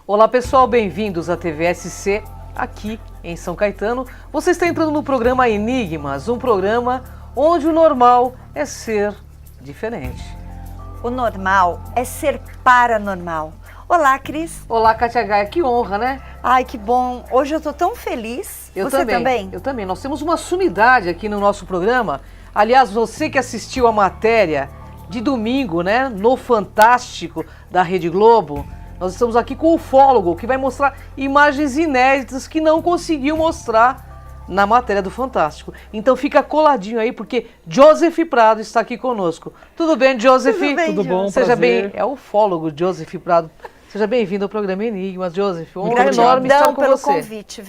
Olá pessoal, bem-vindos à TVSC aqui em São Caetano. Você está entrando no programa Enigmas, um programa onde o normal é ser diferente. O normal é ser paranormal. Olá, Cris. Olá, Kátia Gaia, que honra, né? Ai, que bom. Hoje eu tô tão feliz. Você também? Eu também. Nós temos uma sumidade aqui no nosso programa. Aliás, você que assistiu a matéria de domingo, né, no Fantástico da Rede Globo, nós estamos aqui com o ufólogo, que vai mostrar imagens inéditas que não conseguiu mostrar na matéria do Fantástico. Então fica coladinho aí, porque Joseph Prado está aqui conosco. Tudo bem, Joseph? Tudo bem, Tudo bom, Seja prazer. bem, é o ufólogo Joseph Prado. Seja bem-vindo ao programa Enigmas, Joseph. Honra Gratidão enorme estar com pelo você. convite,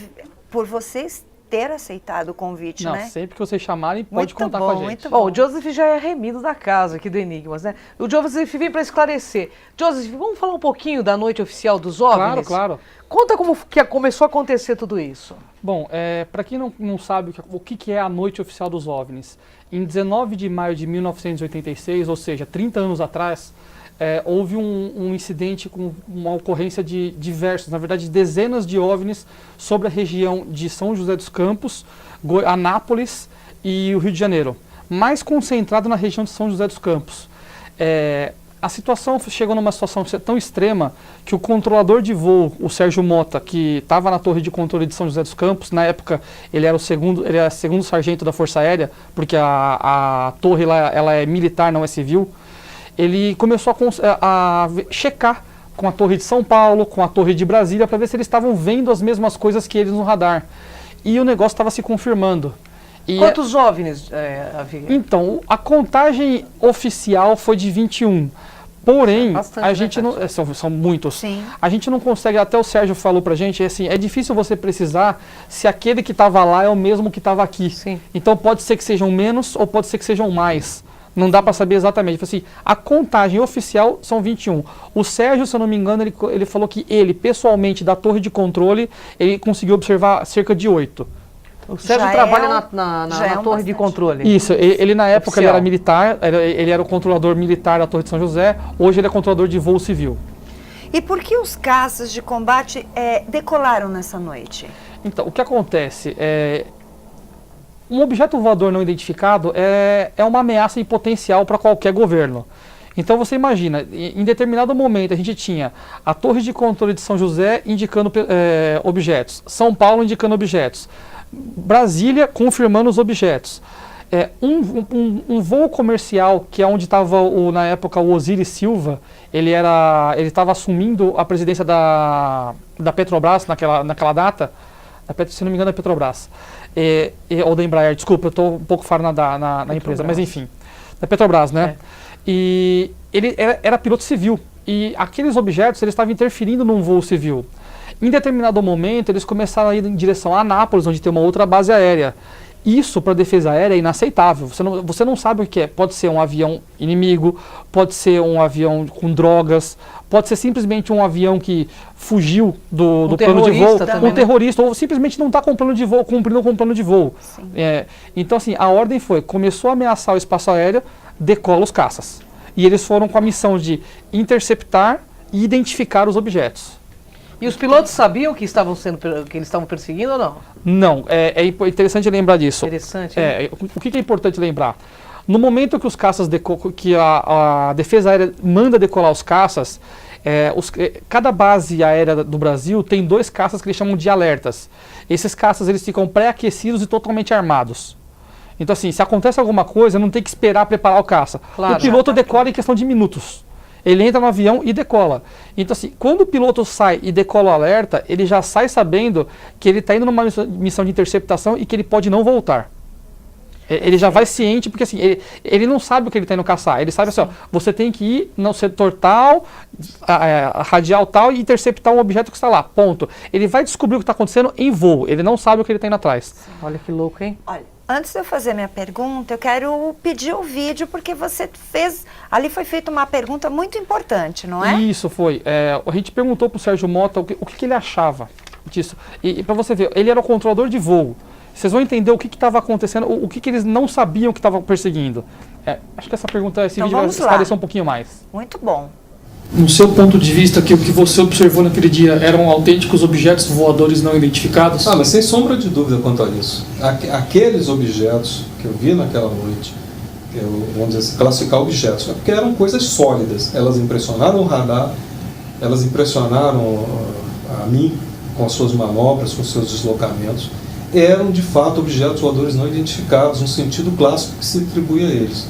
por vocês ter aceitado o convite, Não, né? sempre que vocês chamarem, pode Muito contar bom, com a gente. muito Bom, o Joseph já é remido da casa aqui do Enigmas, né? O Joseph vem para esclarecer. Joseph, vamos falar um pouquinho da noite oficial dos OVNIs? Claro, claro. Conta como que começou a acontecer tudo isso. Bom, para quem não sabe o que é a Noite Oficial dos OVNIs, em 19 de maio de 1986, ou seja, 30 anos atrás, houve um incidente com uma ocorrência de diversos, na verdade dezenas de OVNIs sobre a região de São José dos Campos, Anápolis e o Rio de Janeiro, mais concentrado na região de São José dos Campos. A situação chegou numa situação tão extrema que o controlador de voo, o Sérgio Mota, que estava na torre de controle de São José dos Campos, na época ele era segundo sargento da Força Aérea, porque a torre lá, ela é militar, não é civil. Ele começou a checar com a torre de São Paulo, com a torre de Brasília, para ver se eles estavam vendo as mesmas coisas que eles no radar. E o negócio estava se confirmando. Quantos OVNIs havia? Então, a contagem oficial foi de 21. Porém, Bastante, a gente né, não, são muitos. Sim. A gente não consegue, até o Sérgio falou pra gente, assim, é difícil você precisar se aquele que estava lá é o mesmo que estava aqui. Sim. Então pode ser que sejam menos ou pode ser que sejam mais. Não dá para saber exatamente. Assim, a contagem oficial são 21. O Sérgio, se eu não me engano, ele falou que ele, pessoalmente, da torre de controle, ele conseguiu observar cerca de 8. O Sérgio Já trabalha na torre de bastante. controle. Isso, ele na época Oficial. ele era militar, ele era o controlador militar da Torre de São José, hoje ele é controlador de voo civil. E por que os caças de combate decolaram nessa noite? Então, o que acontece? Um objeto voador não identificado é uma ameaça em potencial para qualquer governo. Então você imagina, em determinado momento a gente tinha a Torre de Controle de São José indicando objetos, São Paulo indicando objetos, Brasília confirmando os objetos. Um voo comercial, que é onde estava na época o Osiris Silva, ele estava assumindo a presidência da Petrobras naquela data, se não me engano é Petrobras, ou da Embraer, desculpa, eu estou um pouco fora na empresa, mas enfim, da Petrobras, né? E ele era piloto civil, e aqueles objetos eles estavam interferindo num voo civil. Em determinado momento, eles começaram a ir em direção a Anápolis, onde tem uma outra base aérea. Isso, para a defesa aérea, é inaceitável. Você não sabe o que é. Pode ser um avião inimigo, pode ser um avião com drogas, pode ser simplesmente um avião que fugiu do plano de voo, também, um terrorista, ou simplesmente não está com plano de voo, cumprindo com o plano de voo. Então, assim, a ordem foi, começou a ameaçar o espaço aéreo, decola os caças. E eles foram com a missão de interceptar e identificar os objetos. E os pilotos sabiam que eles estavam perseguindo ou não? Não, é interessante lembrar disso. Interessante, né? O que é importante lembrar? No momento que os caças que a defesa aérea manda decolar os caças, cada base aérea do Brasil tem 2 caças que eles chamam de alertas. Esses caças eles ficam pré-aquecidos e totalmente armados. Então assim, se acontece alguma coisa, não tem que esperar preparar o caça. Claro. O piloto decola em questão de minutos. Ele entra no avião e decola. Então assim, quando o piloto sai e decola o alerta, ele já sai sabendo que ele está indo numa missão de interceptação e que ele pode não voltar. Ele já vai ciente, porque assim, ele não sabe o que ele está indo caçar. Ele sabe assim, ó, você tem que ir no setor tal, radial tal e interceptar um objeto que está lá, ponto. Ele vai descobrir o que está acontecendo em voo, ele não sabe o que ele está indo atrás. Olha que louco, hein? Olha, antes de eu fazer minha pergunta, eu quero pedir o vídeo, porque você fez... Ali foi feita uma pergunta muito importante, não é? Isso foi. A gente perguntou para o Sérgio Mota o que ele achava disso. E para você ver, ele era o controlador de voo. Vocês vão entender o que estava acontecendo, o que eles não sabiam que estavam perseguindo. Acho que esse vídeo vai esclarecer um pouquinho mais. Muito bom. No seu ponto de vista, que o que você observou naquele dia eram autênticos objetos voadores não identificados? Ah, mas sem sombra de dúvida quanto a isso. Aqueles objetos que eu vi naquela noite, vamos dizer assim, classificar objetos, porque eram coisas sólidas. Elas impressionaram o radar, elas impressionaram a mim com as suas manobras, com os seus deslocamentos. Eram, de fato, objetos voadores não identificados, no sentido clássico que se atribui a eles.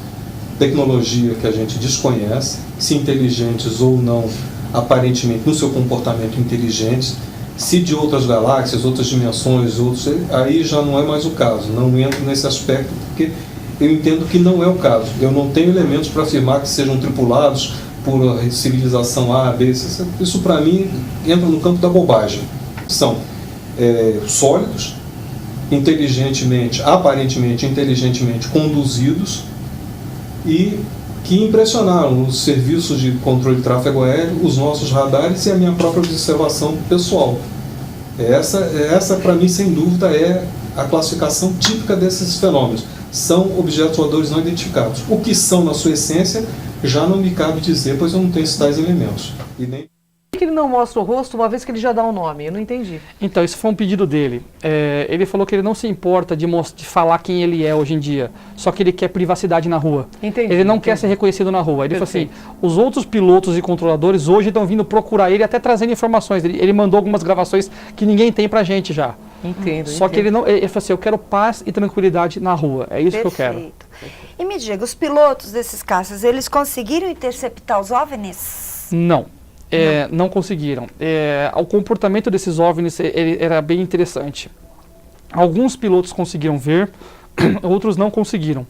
Tecnologia que a gente desconhece, se inteligentes ou não, aparentemente no seu comportamento inteligentes, se de outras galáxias, outras dimensões, aí já não é mais o caso. Não entro nesse aspecto porque eu entendo que não é o caso. Eu não tenho elementos para afirmar que sejam tripulados por civilização A, B, C. Isso para mim entra no campo da bobagem. São sólidos, inteligentemente, aparentemente inteligentemente conduzidos, e que impressionaram os serviços de controle de tráfego aéreo, os nossos radares e a minha própria observação pessoal. Essa para mim, sem dúvida, é a classificação típica desses fenômenos. São objetos voadores não identificados. O que são, na sua essência, já não me cabe dizer, pois eu não tenho esses tais elementos. E nem... Por que ele não mostra o rosto uma vez que ele já dá um nome? Eu não entendi. Então, isso foi um pedido dele. Ele falou que ele não se importa de falar quem ele é hoje em dia, só que ele quer privacidade na rua. Entendi. Ele não quer ser reconhecido na rua. Ele Perfeito. falou assim, os outros pilotos e controladores hoje estão vindo procurar ele, até trazendo informações. Ele mandou algumas gravações que ninguém tem pra gente já. Entendo. Só que ele falou assim, eu quero paz e tranquilidade na rua. É isso que eu quero. Perfeito. E me diga, os pilotos desses caças, eles conseguiram interceptar os OVNIs? Não. Não conseguiram. O comportamento desses OVNIs era bem interessante. Alguns pilotos conseguiram ver, outros não conseguiram.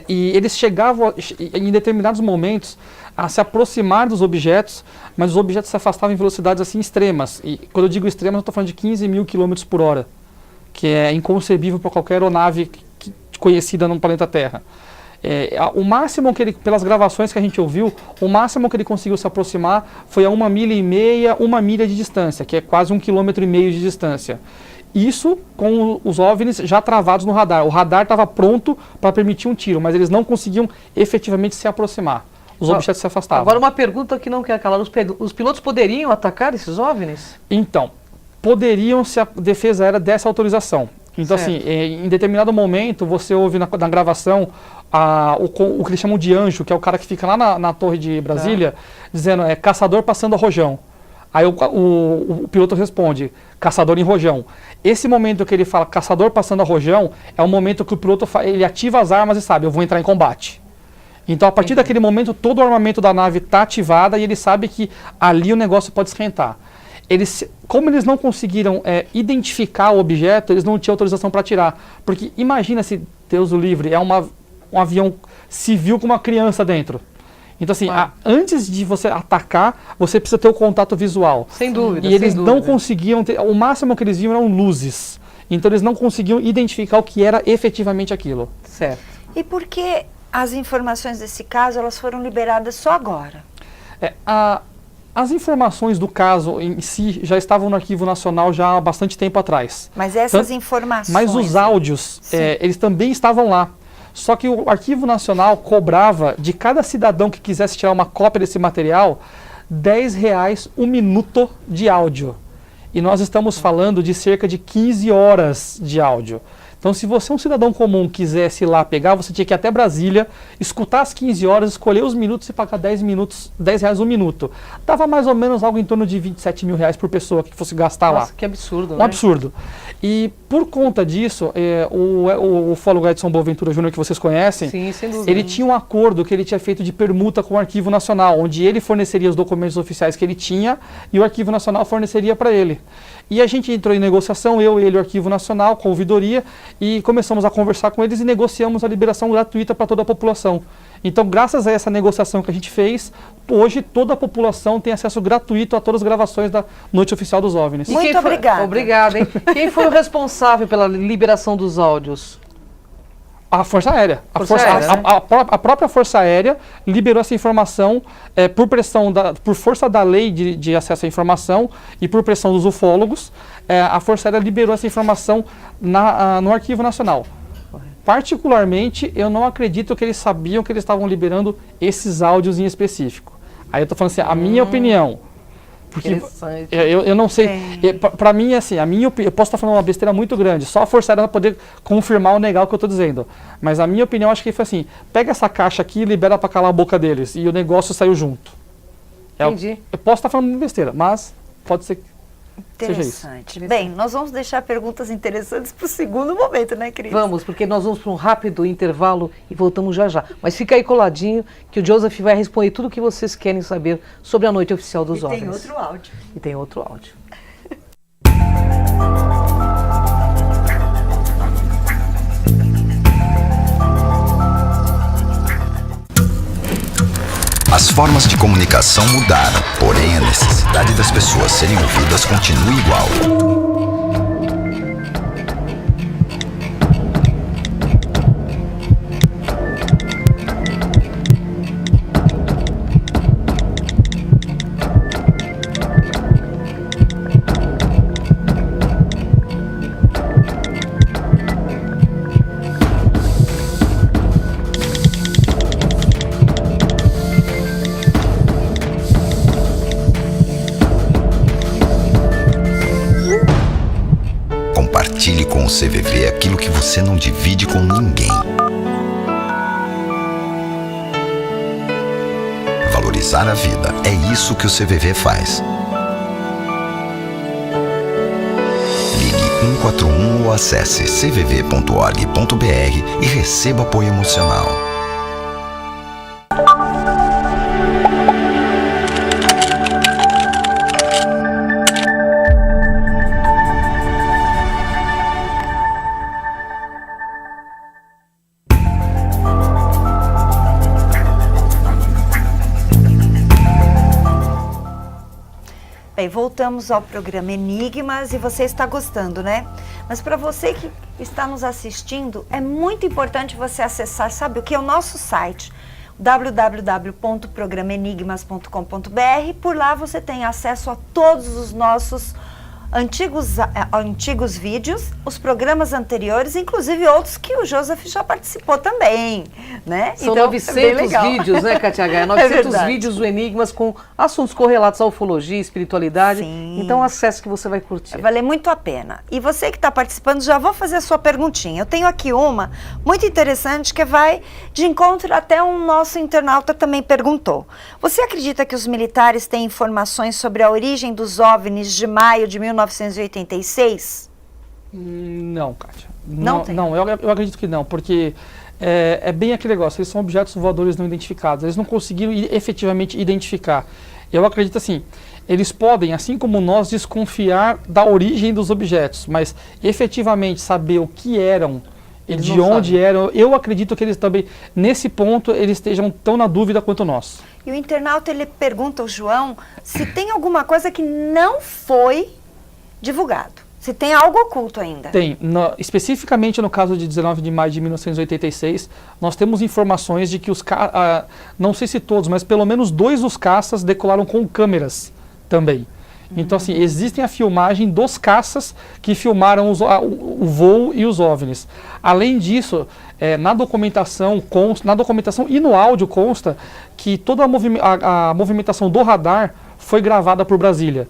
E eles chegavam, em determinados momentos, a se aproximar dos objetos, mas os objetos se afastavam em velocidades assim extremas. E quando eu digo extremas, eu estou falando de 15 mil km por hora, que é inconcebível para qualquer aeronave conhecida no planeta Terra. O máximo que ele, pelas gravações que a gente ouviu, o máximo que ele conseguiu se aproximar foi a 1,5 milha, 1 milha de distância, que é quase 1,5 km de distância. Isso com os OVNIs já travados no radar. O radar estava pronto para permitir um tiro, mas eles não conseguiam efetivamente se aproximar. Os objetos se afastavam. Agora uma pergunta que não quer calar. Os pilotos poderiam atacar esses OVNIs? Então, poderiam se a defesa aérea desse autorização. Então, certo. assim, em determinado momento, você ouve na gravação o que eles chamam de anjo, que é o cara que fica lá na torre de Brasília, dizendo, caçador passando a rojão. Aí o piloto responde, caçador em rojão. Esse momento que ele fala caçador passando a rojão, é o momento que o piloto ele ativa as armas e sabe, eu vou entrar em combate. Então, a partir daquele momento, todo o armamento da nave está ativado e ele sabe que ali o negócio pode esquentar. Como eles não conseguiram identificar o objeto, eles não tinham autorização para atirar. Porque imagina se, Deus o livre, um avião civil com uma criança dentro. Então, assim, antes de você atacar, você precisa ter o contato visual. Sem dúvida. E eles não conseguiam ter, o máximo que eles viam eram luzes. Então, eles não conseguiam identificar o que era efetivamente aquilo. Certo. E por que as informações desse caso elas foram liberadas só agora? As informações do caso em si já estavam no Arquivo Nacional já há bastante tempo atrás. Mas essas informações... Mas os áudios, eles também estavam lá. Só que o Arquivo Nacional cobrava de cada cidadão que quisesse tirar uma cópia desse material R$10 um minuto de áudio. E nós estamos falando de cerca de 15 horas de áudio. Então, se você, um cidadão comum, quisesse ir lá pegar, você tinha que ir até Brasília, escutar as 15 horas, escolher os minutos e pagar R$10 um minuto. Dava mais ou menos algo em torno de R$27 mil por pessoa que fosse gastar lá. Nossa, que absurdo, Um absurdo. E por conta disso, o ufólogo Edson Boaventura Júnior, que vocês conhecem, sim, sem dúvida, ele tinha um acordo que ele tinha feito de permuta com o Arquivo Nacional, onde ele forneceria os documentos oficiais que ele tinha e o Arquivo Nacional forneceria para ele. E a gente entrou em negociação, eu e ele, o Arquivo Nacional, com a ouvidoria, e começamos a conversar com eles e negociamos a liberação gratuita para toda a população. Então, graças a essa negociação que a gente fez, hoje toda a população tem acesso gratuito a todas as gravações da Noite Oficial dos OVNIs. Muito obrigada. Obrigada, hein? Quem foi o responsável pela liberação dos áudios? A Força Aérea. A própria Força Aérea liberou essa informação por força da lei de acesso à informação e por pressão dos ufólogos. A Força Aérea liberou essa informação no Arquivo Nacional. Particularmente, eu não acredito que eles sabiam que eles estavam liberando esses áudios em específico. Aí eu tô falando assim, a minha opinião. Porque Interessante. eu não sei, para mim, assim, eu posso estar falando uma besteira muito grande, só a Força Aérea para poder confirmar ou negar o que eu estou dizendo. Mas a minha opinião, acho que foi assim, pega essa caixa aqui e libera para calar a boca deles. E o negócio saiu junto. Entendi. Eu posso estar falando besteira, mas pode ser que seja isso. Interessante. Bem, nós vamos deixar perguntas interessantes para o segundo momento, né, Cris? Vamos, porque nós vamos para um rápido intervalo e voltamos já já. Mas fica aí coladinho que o Joseph vai responder tudo o que vocês querem saber sobre a noite oficial dos OVNIs. Tem outro áudio. E tem outro áudio. As formas de comunicação mudaram, porém a necessidade das pessoas serem ouvidas continua igual. Compartilhe com o CVV aquilo que você não divide com ninguém. Valorizar a vida, é isso que o CVV faz. Ligue 141 ou acesse cvv.org.br e receba apoio emocional. Bem, voltamos ao programa Enigmas e você está gostando, né? Mas para você que está nos assistindo, é muito importante você acessar, sabe o que? O nosso site, www.programenigmas.com.br. Por lá você tem acesso a todos os nossos antigos vídeos, os programas anteriores, inclusive outros que o Joseph já participou também, né? São então, 900 vídeos, né, Katia Gaia? 900 verdade. vídeos do Enigmas com assuntos correlatos à ufologia, espiritualidade. Sim. Então acesse que você vai curtir. Vai valer muito a pena. E você que está participando, já vou fazer a sua perguntinha. Eu tenho aqui uma muito interessante que vai de encontro até um nosso internauta também perguntou. Você acredita que os militares têm informações sobre a origem dos OVNIs de maio de 1986? Não, Kátia. Não tem? Não, eu acredito que não, porque é bem aquele negócio, eles são objetos voadores não identificados, eles não conseguiram efetivamente identificar. Eu acredito assim, eles podem, assim como nós, desconfiar da origem dos objetos, mas efetivamente saber o que eram e Eles de não onde sabem. eram, eu acredito que eles também, nesse ponto, eles estejam tão na dúvida quanto nós. E o internauta, ele pergunta ao João se tem alguma coisa que não foi divulgado. Se tem algo oculto ainda. Tem. Especificamente no caso de 19 de maio de 1986, nós temos informações de que não sei se todos, mas pelo menos 2 dos caças decolaram com câmeras também. Então, assim, existem a filmagem dos caças que filmaram o voo e os OVNIs. Além disso, na documentação e no áudio consta que toda a movimentação do radar foi gravada por Brasília.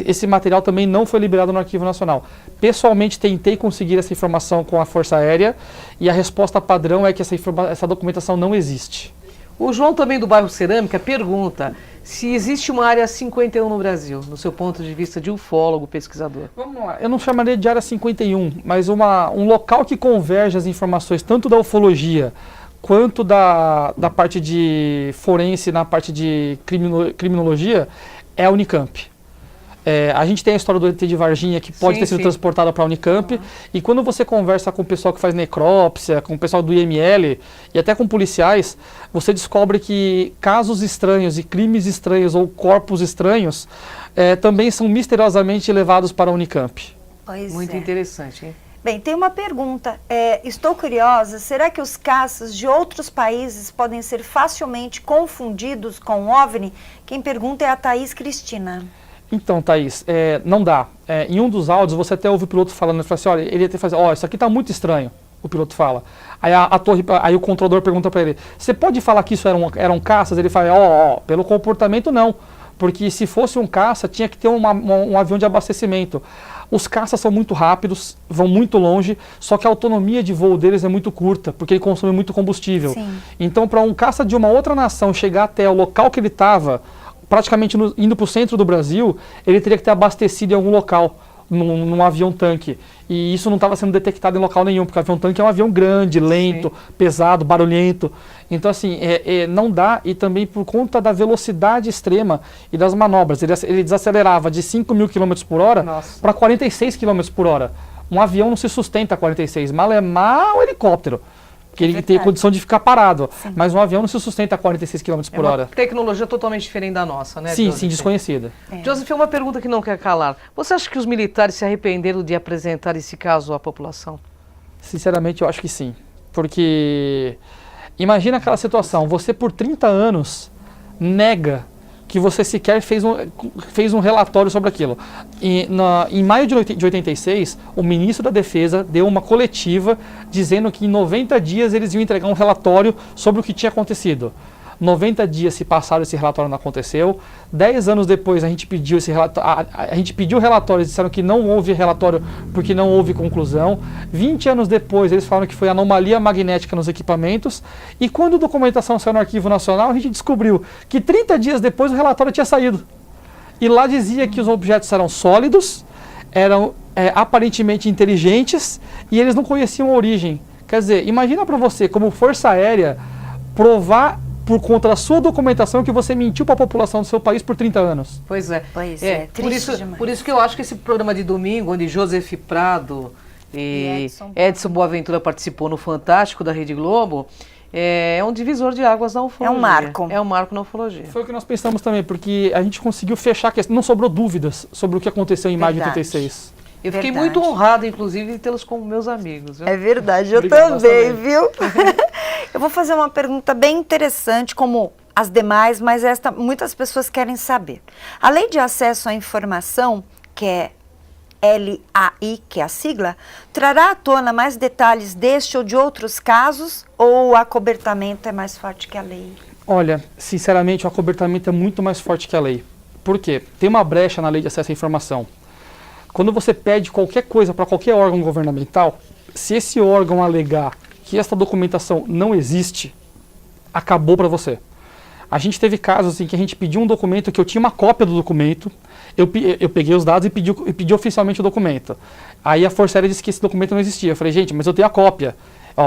Esse material também não foi liberado no Arquivo Nacional. Pessoalmente, tentei conseguir essa informação com a Força Aérea e a resposta padrão é que essa documentação não existe. O João, também do bairro Cerâmica, pergunta se existe uma área 51 no Brasil, no seu ponto de vista de ufólogo, pesquisador. Vamos lá, eu não chamaria de área 51, mas um local que converge as informações tanto da ufologia quanto da parte de forense, na parte de criminologia, é a Unicamp. A gente tem a história do ET de Varginha, que pode ter sido transportada para a Unicamp, e quando você conversa com o pessoal que faz necrópsia, com o pessoal do IML, e até com policiais, você descobre que casos estranhos e crimes estranhos ou corpos estranhos também são misteriosamente levados para a Unicamp. Pois Muito é. interessante, hein? Bem, tem uma pergunta. Estou curiosa, será que os caças de outros países podem ser facilmente confundidos com OVNI? Quem pergunta é a Thaís Cristina. Então, Thaís, não dá. Em um dos áudios, você até ouve o piloto falando, ele fala assim, olha, ele até faz, isso aqui está muito estranho. o piloto fala. Aí o controlador pergunta para ele, você pode falar que isso eram caças? Ele fala, pelo comportamento não, porque se fosse um caça tinha que ter um avião de abastecimento. Os caças são muito rápidos, vão muito longe, só que a autonomia de voo deles é muito curta, porque ele consome muito combustível. Sim. Então, para um caça de uma outra nação chegar até o local que ele estava, praticamente indo para o centro do Brasil, ele teria que ter abastecido em algum local, num avião-tanque. E isso não estava sendo detectado em local nenhum, porque o avião-tanque é um avião grande, lento, pesado, barulhento. Então, assim, não dá, e também por conta da velocidade extrema e das manobras. Ele desacelerava de 5.000 km por hora para 46 km por hora. Um avião não se sustenta a 46, mal é mal helicóptero, porque ele tem condição de ficar parado. Sim. Mas um avião não se sustenta a 46 km por hora. É uma tecnologia totalmente diferente da nossa, né? Sim, Joseph? sim, desconhecida. Joseph, uma pergunta que não quer calar. Você acha que os militares se arrependeram de apresentar esse caso à população? Sinceramente, eu acho que sim. Porque imagina aquela situação, você por 30 anos nega que você sequer fez um relatório sobre aquilo. Em maio de 86, o ministro da Defesa deu uma coletiva dizendo que em 90 dias eles iam entregar um relatório sobre o que tinha acontecido. 90 dias se passaram, esse relatório não aconteceu. 10 anos depois a gente pediu esse relatório, a gente pediu o relatório, eles disseram que não houve relatório porque não houve conclusão. 20 anos depois eles falaram que foi anomalia magnética nos equipamentos. E quando a documentação saiu no Arquivo Nacional, a gente descobriu que 30 dias depois o relatório tinha saído. E lá dizia que os objetos eram sólidos, eram aparentemente inteligentes e eles não conheciam a origem. Quer dizer, imagina para você, como Força Aérea, provar por conta da sua documentação que você mentiu para a população do seu país por 30 anos. Pois é. Triste demais. Por isso que eu acho que esse programa de domingo, onde Joseph Prado e Edson Boaventura participou no Fantástico da Rede Globo, é um divisor de águas na ufologia. É um marco. É um marco na ufologia. Foi o que nós pensamos também, porque a gente conseguiu fechar a questão, não sobrou dúvidas sobre o que aconteceu em maio de 86. Eu fiquei muito honrado, inclusive, de tê-los como meus amigos. Viu? É verdade, eu Obrigado, também, viu? Eu vou fazer uma pergunta bem interessante, como as demais, mas esta muitas pessoas querem saber. A Lei de Acesso à Informação, que é LAI, que é a sigla, trará à tona mais detalhes deste ou de outros casos, ou o acobertamento é mais forte que a lei? Olha, sinceramente, o acobertamento é muito mais forte que a lei. Por quê? Tem uma brecha na Lei de Acesso à Informação. Quando você pede qualquer coisa para qualquer órgão governamental, se esse órgão alegar que essa documentação não existe, acabou para você. A gente teve casos em que a gente pediu um documento que eu tinha uma cópia do documento, eu peguei os dados e pedi oficialmente o documento. Aí a Força Aérea disse que esse documento não existia. Eu falei, gente, mas eu tenho a cópia.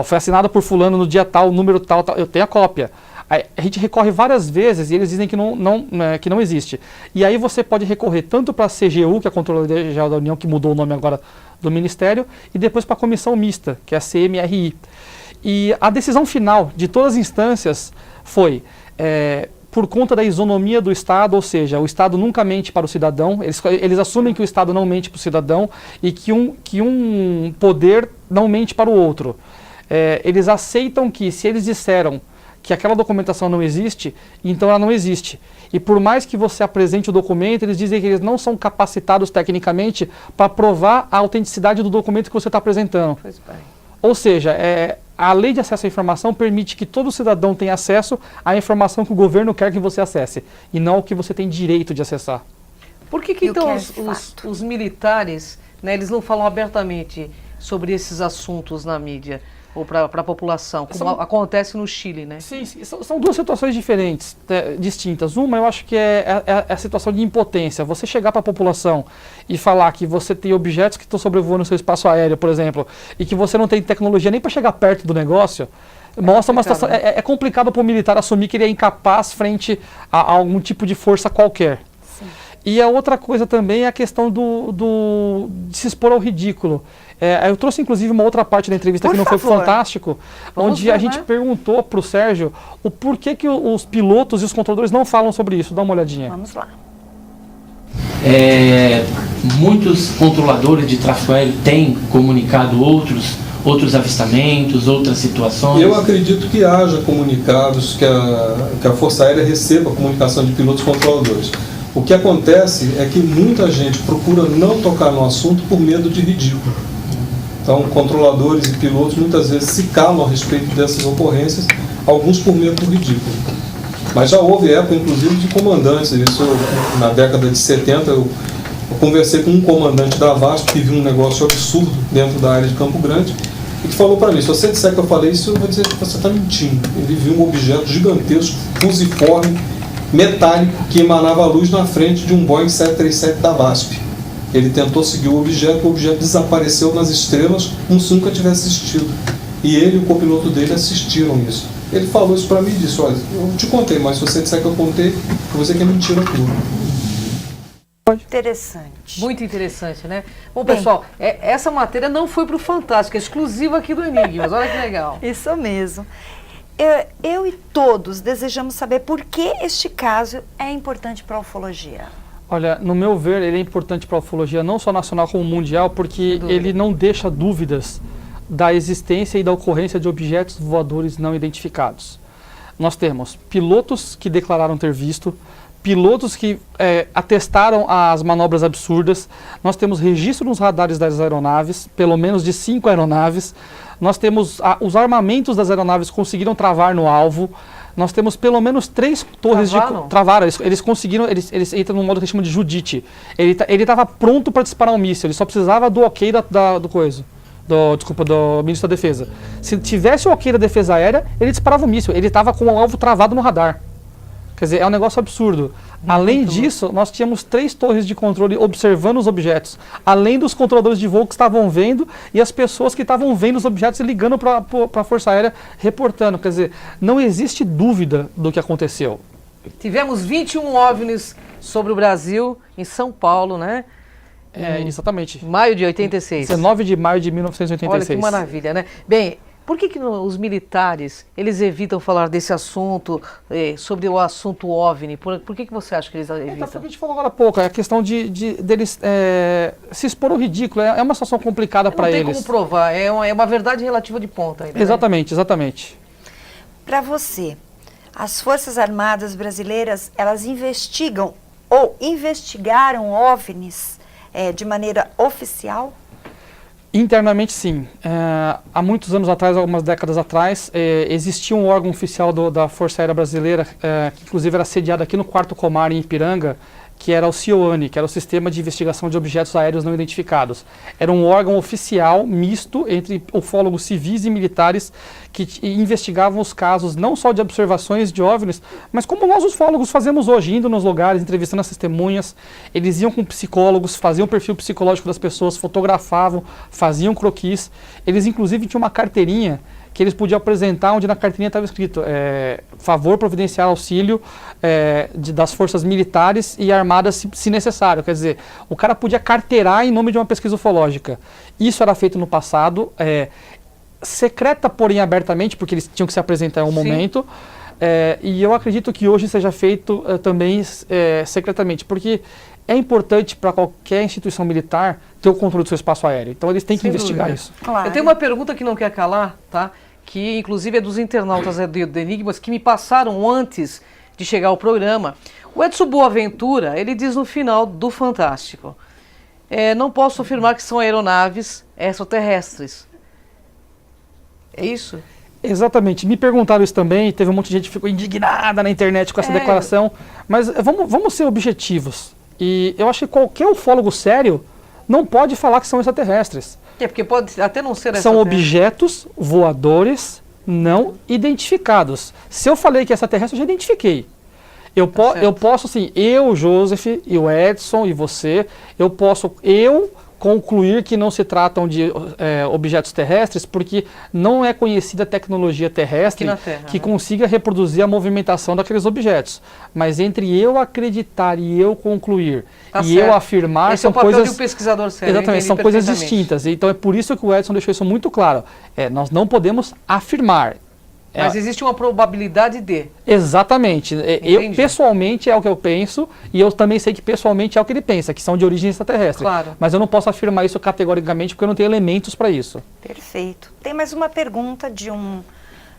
Foi assinado por fulano no dia tal, número tal, eu tenho a cópia. Aí a gente recorre várias vezes e eles dizem que não existe. E aí você pode recorrer tanto para a CGU, que é a Controladoria Geral da União, que mudou o nome agora do Ministério, e depois para a Comissão Mista, que é a CMRI. E a decisão final de todas as instâncias foi por conta da isonomia do Estado, ou seja, o Estado nunca mente para o cidadão, eles assumem que o Estado não mente para o cidadão e que um poder não mente para o outro. Eles aceitam que, se eles disseram que aquela documentação não existe, então ela não existe. E por mais que você apresente o documento, eles dizem que eles não são capacitados tecnicamente para provar a autenticidade do documento que você está apresentando. Pois bem. Ou seja, a Lei de Acesso à Informação permite que todo cidadão tenha acesso à informação que o governo quer que você acesse, e não o que você tem direito de acessar. Por que então os militares, né, eles não falam abertamente sobre esses assuntos na mídia? Ou para a população, como acontece no Chile, né? Sim, são duas situações diferentes, distintas. Uma, eu acho que é a situação de impotência. Você chegar para a população e falar que você tem objetos que estão sobrevoando o seu espaço aéreo, por exemplo, e que você não tem tecnologia nem para chegar perto do negócio, mostra uma situação. É complicado para o militar assumir que ele é incapaz frente a algum tipo de força qualquer. Sim. E a outra coisa também é a questão de se expor ao ridículo. Eu trouxe inclusive uma outra parte da entrevista que não foi fantástico, onde a gente perguntou para o Sérgio o porquê que os pilotos e os controladores não falam sobre isso. Dá uma olhadinha. Vamos lá. Muitos controladores de tráfego aéreo têm comunicado outros avistamentos, outras situações. Eu acredito que haja comunicados, que a Força Aérea receba a comunicação de pilotos e controladores. O que acontece é que muita gente procura não tocar no assunto por medo de ridículo. Então, controladores e pilotos muitas vezes se calam a respeito dessas ocorrências, alguns por medo do ridículo. Mas já houve época, inclusive, de comandantes. Isso, na década de 70, eu conversei com um comandante da VASP que viu um negócio absurdo dentro da área de Campo Grande e que falou para mim, se você disser que eu falei isso, eu vou dizer que você está mentindo. Ele viu um objeto gigantesco, fusiforme, metálico, que emanava luz na frente de um Boeing 737 da VASP. Ele tentou seguir o objeto desapareceu nas estrelas como se nunca tivesse existido. E ele e o copiloto dele assistiram isso. Ele falou isso para mim e disse, olha, eu te contei, mas se você disser que eu contei, eu vou dizer que é mentira tudo. Interessante. Muito interessante, né? Bom, pessoal, essa matéria não foi para o Fantástico, é exclusiva aqui do Enigmas. Olha que legal. Isso mesmo. Eu e todos desejamos saber por que este caso é importante para a ufologia. Olha, no meu ver, ele é importante para a ufologia não só nacional como mundial, porque ele não deixa dúvidas da existência e da ocorrência de objetos voadores não identificados. Nós temos pilotos que declararam ter visto, pilotos que atestaram as manobras absurdas, nós temos registro nos radares das aeronaves, pelo menos de 5 aeronaves, nós temos os armamentos das aeronaves conseguiram travar no alvo, nós temos pelo menos 3 torres travaram, eles conseguiram, eles entram num modo que chama de Judite. Ele estava pronto para disparar um míssil, ele só precisava do ok do ministro da Defesa. Se tivesse o ok da Defesa Aérea, ele disparava o míssil, ele estava com o alvo travado no radar. Quer dizer, é um negócio absurdo. Além disso, nós tínhamos 3 torres de controle observando os objetos, além dos controladores de voo que estavam vendo e as pessoas que estavam vendo os objetos e ligando para a Força Aérea, reportando. Quer dizer, não existe dúvida do que aconteceu. Tivemos 21 OVNIs sobre o Brasil, em São Paulo, né? Exatamente. Maio de 86. 19 de maio de 1986. Olha que maravilha, né? Bem, por que os militares, eles evitam falar desse assunto, sobre o assunto OVNI? Por que você acha que eles evitam? Porque a gente falou agora há pouco, é a questão deles se expor ao ridículo, é uma situação complicada para eles. Não tem como provar, é uma verdade relativa de ponta ainda. Exatamente, né? Exatamente. Para você, as Forças Armadas brasileiras, elas investigam ou investigaram OVNIs de maneira oficial? Internamente, sim. Há muitos anos atrás, algumas décadas atrás, existia um órgão oficial da Força Aérea Brasileira, que inclusive era sediado aqui no 4º Comar, em Ipiranga, que era o CIOANI, que era o Sistema de Investigação de Objetos Aéreos Não Identificados. Era um órgão oficial, misto, entre ufólogos civis e militares, que investigavam os casos não só de observações de OVNIs, mas como nós, os ufólogos, fazemos hoje, indo nos lugares, entrevistando as testemunhas. Eles iam com psicólogos, faziam o perfil psicológico das pessoas, fotografavam, faziam croquis. Eles, inclusive, tinham uma carteirinha que eles podiam apresentar, onde na carteirinha estava escrito favor providenciar auxílio das forças militares e armadas se necessário. Quer dizer, o cara podia carteirar em nome de uma pesquisa ufológica. Isso era feito no passado, secreta, porém abertamente, porque eles tinham que se apresentar em um momento. E eu acredito que hoje seja feito também secretamente, porque é importante para qualquer instituição militar ter o controle do seu espaço aéreo. Então eles têm que investigar isso. Claro. Eu tenho uma pergunta que não quer calar, tá? Que inclusive é dos internautas do Enigmas que me passaram antes de chegar ao programa. O Edson Boaventura, ele diz no final do Fantástico: não posso afirmar que são aeronaves extraterrestres. É isso? Exatamente. Me perguntaram isso também, teve um monte de gente que ficou indignada na internet com essa declaração. Mas vamos ser objetivos. E eu acho que qualquer ufólogo sério não pode falar que são extraterrestres. Porque pode até não ser São objetos voadores não identificados. Se eu falei que é extraterrestre, eu já identifiquei. Eu posso, assim, eu, Joseph, e o Edson, e você, eu posso concluir que não se tratam de objetos terrestres, porque não é conhecida a tecnologia terrestre que consiga reproduzir a movimentação daqueles objetos. Mas entre eu acreditar e eu concluir eu afirmar, esse são é o papel coisas... de um pesquisador sério. Exatamente, são coisas distintas. Então é por isso que o Edson deixou isso muito claro. Nós não podemos afirmar. Mas existe uma probabilidade de. Exatamente. Eu, pessoalmente, é o que eu penso, e eu também sei que pessoalmente é o que ele pensa, que são de origem extraterrestre. Claro. Mas eu não posso afirmar isso categoricamente, porque eu não tenho elementos para isso. Perfeito. Tem mais uma pergunta de um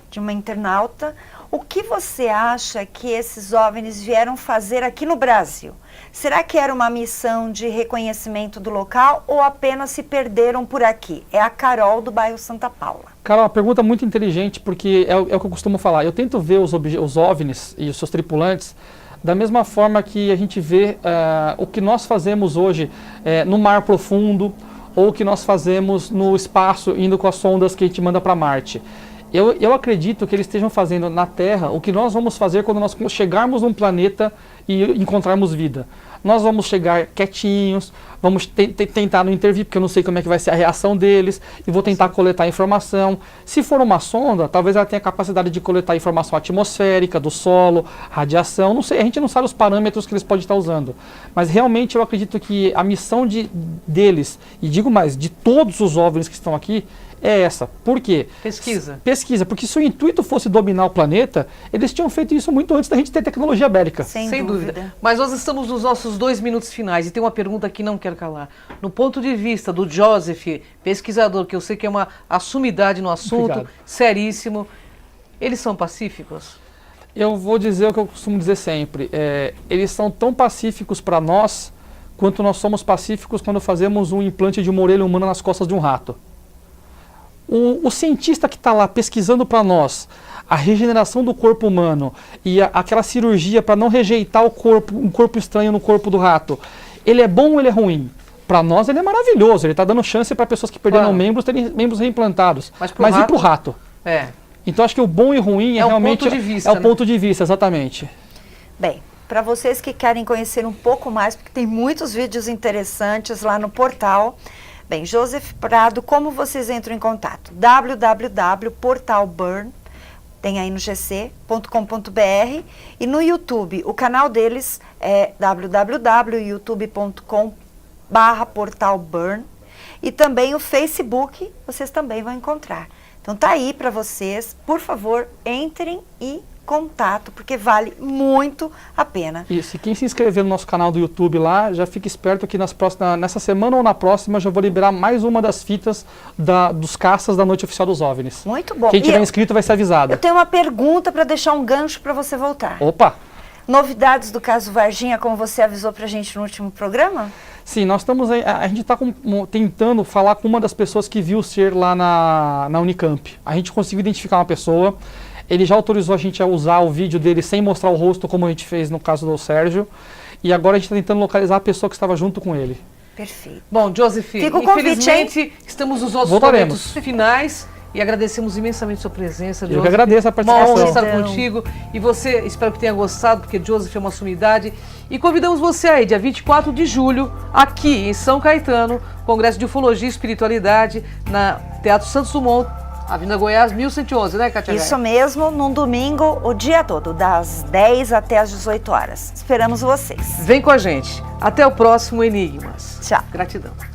de uma internauta. O que você acha que esses OVNIs vieram fazer aqui no Brasil? Será que era uma missão de reconhecimento do local ou apenas se perderam por aqui? É a Carol, do bairro Santa Paula. Carol, uma pergunta muito inteligente, porque é o que eu costumo falar. Eu tento ver os OVNIs e os seus tripulantes da mesma forma que a gente vê o que nós fazemos hoje no mar profundo, ou o que nós fazemos no espaço, indo com as sondas que a gente manda para Marte. Eu acredito que eles estejam fazendo na Terra o que nós vamos fazer quando nós chegarmos num planeta e encontrarmos vida. Nós vamos chegar quietinhos, vamos tentar não intervir, porque eu não sei como é que vai ser a reação deles, e vou tentar coletar informação. Se for uma sonda, talvez ela tenha a capacidade de coletar informação atmosférica, do solo, radiação, não sei, a gente não sabe os parâmetros que eles podem estar usando. Mas realmente eu acredito que a missão deles, e digo mais, de todos os OVNIs que estão aqui, é essa. Por quê? Pesquisa. Pesquisa, porque se o intuito fosse dominar o planeta, eles tinham feito isso muito antes da gente ter tecnologia bélica. Sem dúvida. Mas nós estamos nos nossos 2 minutos finais e tem uma pergunta que não quero calar. No ponto de vista do Joseph, pesquisador, que eu sei que é uma assumidade no assunto, Obrigado. Seríssimo, eles são pacíficos? Eu vou dizer o que eu costumo dizer sempre. Eles são tão pacíficos para nós, quanto nós somos pacíficos quando fazemos um implante de uma orelha humana nas costas de um rato. O cientista que está lá pesquisando para nós a regeneração do corpo humano e aquela cirurgia para não rejeitar um corpo estranho no corpo do rato, ele é bom ou ele é ruim? Para nós ele é maravilhoso, ele está dando chance para pessoas que perderam membros terem membros reimplantados. Mas e para o rato? Então acho que o bom e o ruim realmente ponto de vista, é o ponto de vista, exatamente. Bem, para vocês que querem conhecer um pouco mais, porque tem muitos vídeos interessantes lá no portal. Bem, Joseph Prado, como vocês entram em contato? www.portalburn, tem aí no gc.com.br, e no YouTube, o canal deles é www.youtube.com/portalburn, e também o Facebook, vocês também vão encontrar. Então tá aí para vocês, por favor, entrem e contato, porque vale muito a pena. Isso, e quem se inscrever no nosso canal do YouTube lá, já fica esperto que nessa semana ou na próxima eu já vou liberar mais uma das fitas dos caças da Noite Oficial dos OVNIs. Muito bom. Quem tiver inscrito vai ser avisado. Eu tenho uma pergunta para deixar um gancho para você voltar. Opa! Novidades do caso Varginha, como você avisou pra gente no último programa? Sim, nós estamos aí, a gente está tentando falar com uma das pessoas que viu o ser lá na Unicamp. A gente conseguiu identificar uma pessoa. Ele já autorizou a gente a usar o vídeo dele sem mostrar o rosto, como a gente fez no caso do Sérgio. E agora a gente está tentando localizar a pessoa que estava junto com ele. Perfeito. Bom, Joseph, Fica o convite, infelizmente estamos nos nossos momentos finais e agradecemos imensamente sua presença, Joseph. Eu que agradeço a participação. Uma honra estar contigo. E você, espero que tenha gostado, porque Joseph é uma sumidade. E convidamos você aí, dia 24 de julho, aqui em São Caetano, Congresso de Ufologia e Espiritualidade, na Teatro Santos Dumont, Avenida Goiás, 1111, né, Cátia? Isso mesmo, num domingo, o dia todo, das 10 até as 18 horas. Esperamos vocês. Vem com a gente. Até o próximo Enigmas. Tchau. Gratidão.